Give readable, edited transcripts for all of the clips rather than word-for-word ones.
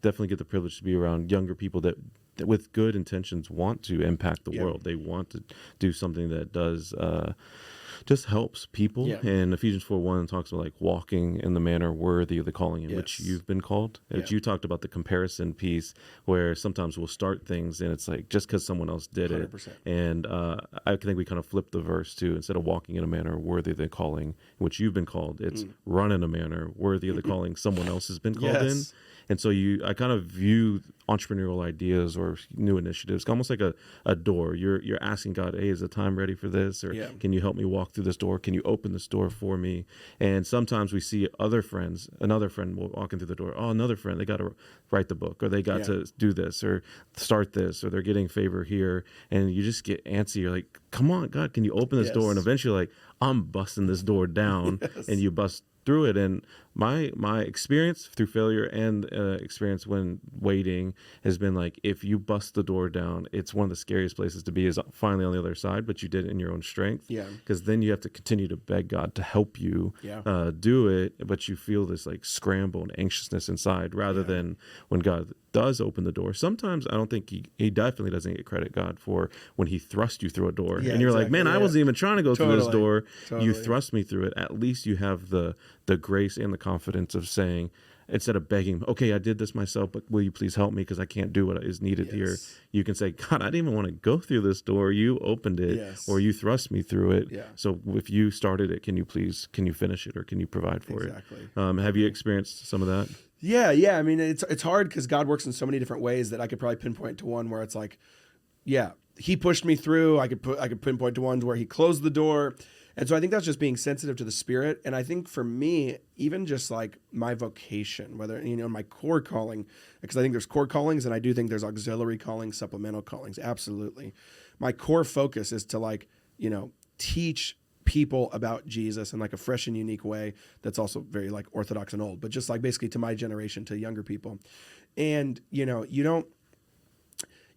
definitely get the privilege to be around younger people that with good intentions want to impact the world. They want to do something that does just helps people. Yeah. And Ephesians 4:1 talks about like walking in the manner worthy of the calling in which you've been called. And you talked about the comparison piece where sometimes we'll start things and it's like just because someone else did 100%. it. And I think we kind of flipped the verse too. Instead of walking in a manner worthy of the calling in which you've been called, it's run in a manner worthy of the calling someone else has been called in. And so I kind of view entrepreneurial ideas or new initiatives almost like a door. You're asking God, hey, is the time ready for this? Or can you help me walk through this door? Can you open this door for me? And sometimes we see another friend walking through the door. Oh, another friend, they got to write the book, or they got to do this or start this, or they're getting favor here. And you just get antsy. You're like, come on, God, can you open this door? And eventually like, I'm busting this door down and you bust through it. And my experience through failure and experience when waiting has been like, if you bust the door down, it's one of the scariest places to be is finally on the other side, but you did it in your own strength. Because then you have to continue to beg God to help you do it, but you feel this like scramble and anxiousness inside rather than when God does open the door. Sometimes I don't think he definitely doesn't get credit, God, for when he thrust you through a door. And you're like, man, I wasn't even trying to go through this door. You thrust me through it. At least you have the grace and the confidence of saying, instead of begging, okay, I did this myself, but will you please help me because I can't do what is needed here. You can say, God, I didn't even want to go through this door. You opened it or you thrust me through it. So if you started it, can you finish it or can you provide for it? Have you experienced some of that? Yeah. I mean, it's hard because God works in so many different ways that I could probably pinpoint to one where it's like, he pushed me through. I could pinpoint to ones where he closed the door. And so I think that's just being sensitive to the Spirit. And I think for me, even just like my vocation, whether, my core calling, because I think there's core callings and I do think there's auxiliary callings, supplemental callings. Absolutely. My core focus is to teach people about Jesus in like a fresh and unique way that's also very like orthodox and old, but just like basically to my generation, to younger people. And,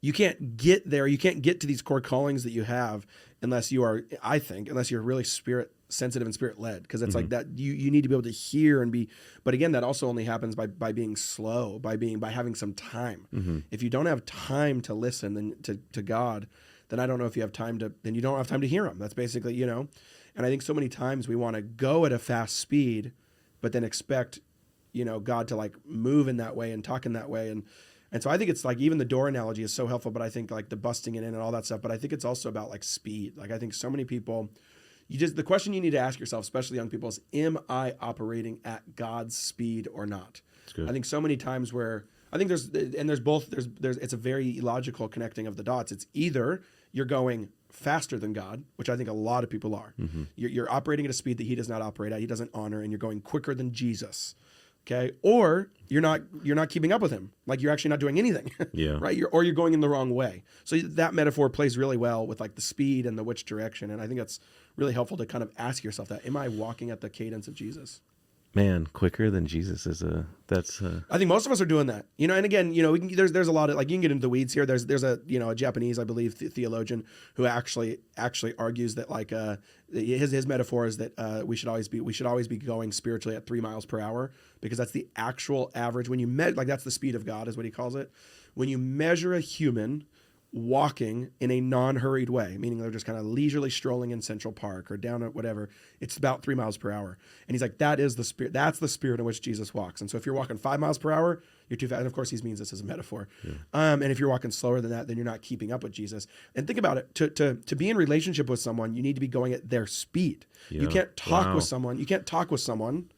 you can't get there. You can't get to these core callings that you have unless you're really spirit sensitive and spirit led. Cause it's like that you need to be able to hear and be, but again, that also only happens by being slow, by having some time. If you don't have time to listen then to God, then I don't know if you have time then you don't have time to hear him. That's basically, and I think so many times we want to go at a fast speed, but then expect, God to like move in that way and talk in that way. And so I think it's like even the door analogy is so helpful, but I think like the busting it in and all that stuff. But I think it's also about like speed. Like I think so many people, the question you need to ask yourself, especially young people, is, am I operating at God's speed or not? I think so many times where I think there's it's a very logical connecting of the dots. It's either you're going faster than God, which I think a lot of people are. You're operating at a speed that he does not operate at. He doesn't honor, and you're going quicker than Jesus. Okay. Or you're not keeping up with him. Like you're actually not doing anything. Right. You're going in the wrong way. So that metaphor plays really well with like the speed and the which direction. And I think that's really helpful to kind of ask yourself that. Am I walking at the cadence of Jesus? Man, quicker than Jesus is I think most of us are doing that, and again, there's a lot of like, you can get into the weeds here. There's a Japanese, I believe, theologian who actually argues that like, his metaphor is that, we should always be going spiritually at 3 miles per hour, because that's the actual average when you that's the speed of God is what he calls it. When you measure a human walking in a non-hurried way, meaning they're just kind of leisurely strolling in Central Park or down at whatever, it's about 3 miles per hour. And he's like, that is the spirit. That's the spirit in which Jesus walks. And so if you're walking 5 miles per hour, you're too fast. And of course, he means this as a metaphor. And if you're walking slower than that, then you're not keeping up with Jesus. And think about it. To be in relationship with someone, you need to be going at their speed. You can't talk with someone. You can't talk with someone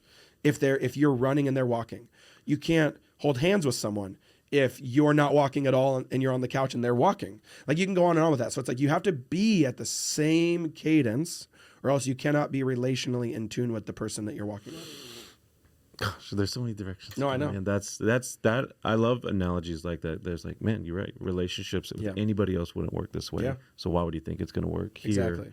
if you're running and they're walking. You can't hold hands with someone if you're not walking at all and you're on the couch and they're walking. Like you can go on and on with that. So it's like you have to be at the same cadence or else you cannot be relationally in tune with the person that you're walking with. Gosh, there's so many directions. No, I know. Man, that's that. I love analogies like that. There's like, man, you're right. Relationships with anybody else wouldn't work this way. So why would you think it's going to work here? Exactly.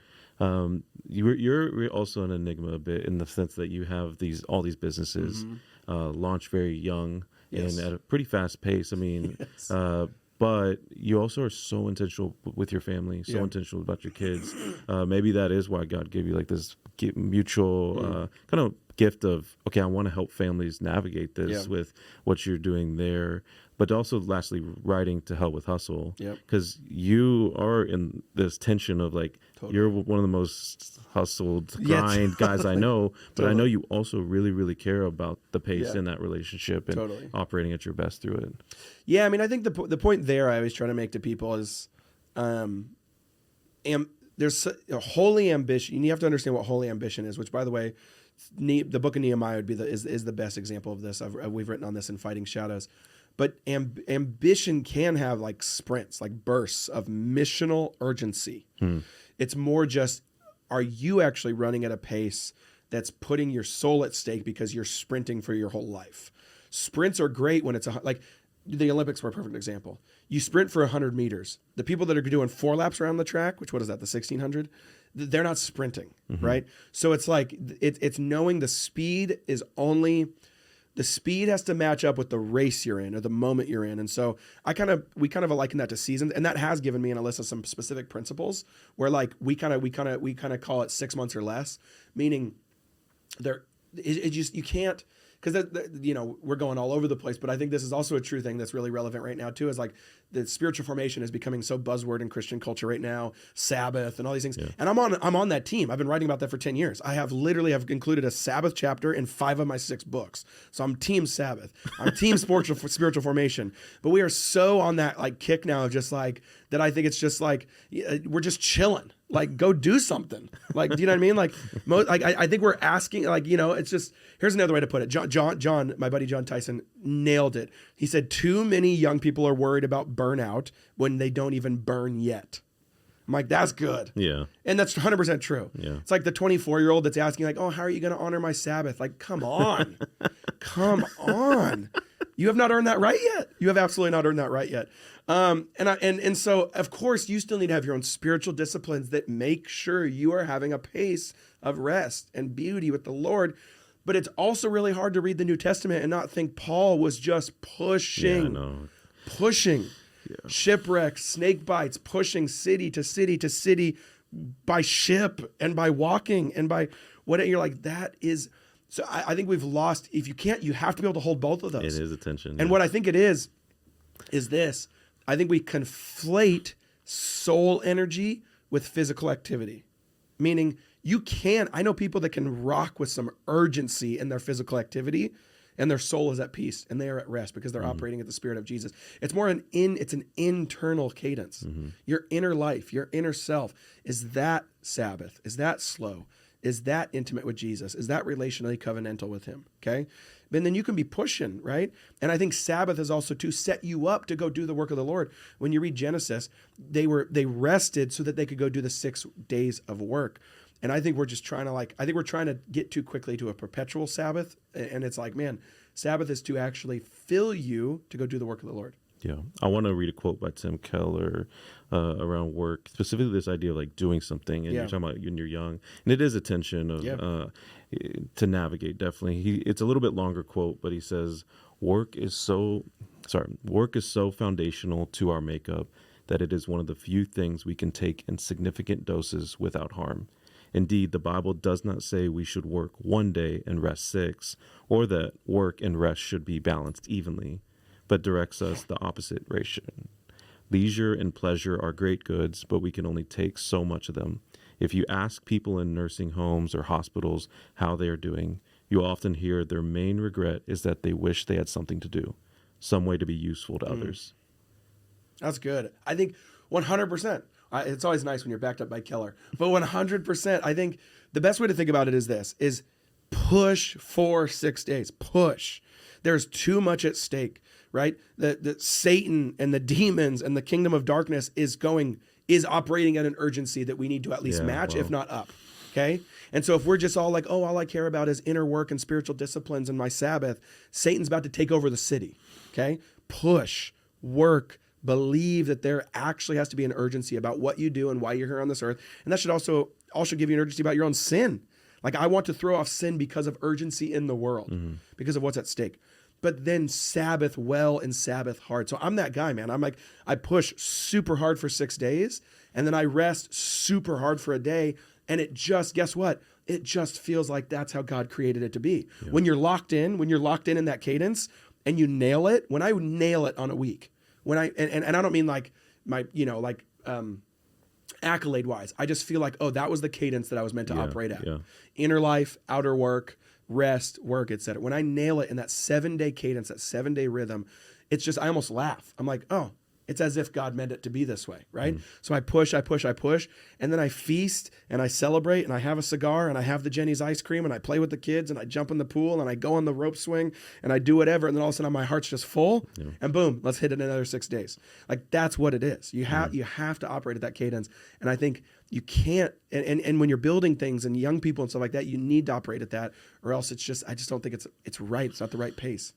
You're also an enigma a bit in the sense that you have all these businesses launched very young and at a pretty fast pace. I mean, but you also are so intentional with your family, so intentional about your kids. Maybe that is why God gave you like this mutual kind of gift of, okay, I want to help families navigate this with what you're doing there. But also, lastly, writing to help with hustle. Because you are in this tension of like, you're one of the most hustled, grind guys I know. But I know you also really, really care about the pace in that relationship and operating at your best through it. Yeah, I mean, I think the point there I always try to make to people is there's a holy ambition. You have to understand what holy ambition is, which, by the way, the book of Nehemiah would be is the best example of this. We've written on this in Fighting Shadows. But ambition can have like sprints, like bursts of missional urgency. It's more just, are you actually running at a pace that's putting your soul at stake because you're sprinting for your whole life? Sprints are great when it's like the Olympics were a perfect example. You sprint for 100 meters. The people that are doing 4 laps around the track, which, what is that, the 1600? They're not sprinting, right? So it's like, it's knowing the speed is only... The speed has to match up with the race you're in or the moment you're in. And so we kind of liken that to seasons. And that has given me and Alyssa some specific principles where like we kind of call it 6 months or less, meaning you can't, because we're going all over the place, but I think this is also a true thing that's really relevant right now too, is like the spiritual formation is becoming so buzzword in Christian culture right now, Sabbath and all these things. And I'm on that team. I've been writing about that for 10 years. I have included a Sabbath chapter in 5 of my 6 books. So I'm team Sabbath. I'm team spiritual formation. But we are so on that like kick now of just like, that I think it's just like, we're just chilling. Like, go do something. Like, do you know what I mean? Like, I think we're asking, like, it's just, here's another way to put it. John, my buddy John Tyson nailed it. He said, too many young people are worried about burnout when they don't even burn yet. I'm like, that's good. Yeah. And that's 100% true. Yeah. It's like the 24-year-old that's asking like, oh, how are you going to honor my Sabbath? Like, come on. Come on. You have not earned that right yet. You have absolutely not earned that right yet. And so, of course, you still need to have your own spiritual disciplines that make sure you are having a pace of rest and beauty with the Lord. But it's also really hard to read the New Testament and not think Paul was just pushing, shipwrecks, snake bites, pushing city to city to city by ship and by walking and by what you're like, that is. So I think we've lost, if you can't, you have to be able to hold both of those. It is attention. And what I think it is this. I think we conflate soul energy with physical activity. Meaning I know people that can rock with some urgency in their physical activity and their soul is at peace and they are at rest because they're operating at the Spirit of Jesus. It's more it's an internal cadence. Your inner life, your inner self, is that Sabbath? Is that slow? Is that intimate with Jesus? Is that relationally covenantal with him? Okay. And then you can be pushing, right? And I think Sabbath is also to set you up to go do the work of the Lord. When you read Genesis, they rested so that they could go do the 6 days of work. And I think we're just trying to get too quickly to a perpetual Sabbath. And it's like, man, Sabbath is to actually fill you to go do the work of the Lord. Yeah. I want to read a quote by Tim Keller around work, specifically this idea of like doing something. And you're talking about when you're young. And it is a tension of to navigate, definitely. It's a little bit longer quote, but he says, work is so foundational to our makeup that it is one of the few things we can take in significant doses without harm. Indeed, the Bible does not say we should work 1 day and rest 6, or that work and rest should be balanced evenly, but directs us the opposite ratio. Leisure and pleasure are great goods, but we can only take so much of them. If you ask people in nursing homes or hospitals how they are doing, you often hear their main regret is that they wish they had something to do, some way to be useful to others. That's good. I think 100%. It's always nice when you're backed up by Keller, but 100%. I think the best way to think about it is push for 6 days. Push. There's too much at stake, right? The Satan and the demons and the kingdom of darkness is operating at an urgency that we need to at least match, if not up. Okay. And so if we're just all like, oh, all I care about is inner work and spiritual disciplines and my Sabbath, Satan's about to take over the city. Okay. Push, work, believe that there actually has to be an urgency about what you do and why you're here on this earth. And that should also give you an urgency about your own sin. Like, I want to throw off sin because of urgency in the world, because of what's at stake. But then Sabbath well and Sabbath hard. So I'm that guy, man. I'm like, I push super hard for 6 days and then I rest super hard for a day. And it just, guess what? it just feels like that's how God created it to be. Yeah. When you're locked in that cadence and you nail it, when I nail it on a week, when and I don't mean like my, accolade wise, I just feel like, oh, that was the cadence that I was meant to operate at. Yeah. Inner life, outer work, rest, work, etc. When I nail it in that 7-day cadence, that 7-day rhythm, it's just, I almost laugh. I'm like, oh, it's as if God meant it to be this way, right? Mm. So I push, and then I feast and I celebrate and I have a cigar and I have the Jenny's ice cream and I play with the kids and I jump in the pool and I go on the rope swing and I do whatever, and then all of a sudden my heart's just full and boom, let's hit it another 6 days. Like that's what it is. You have to operate at that cadence, and I think you can't. And when you're building things and young people and stuff like that, you need to operate at that, or else I just don't think it's right. It's not the right pace.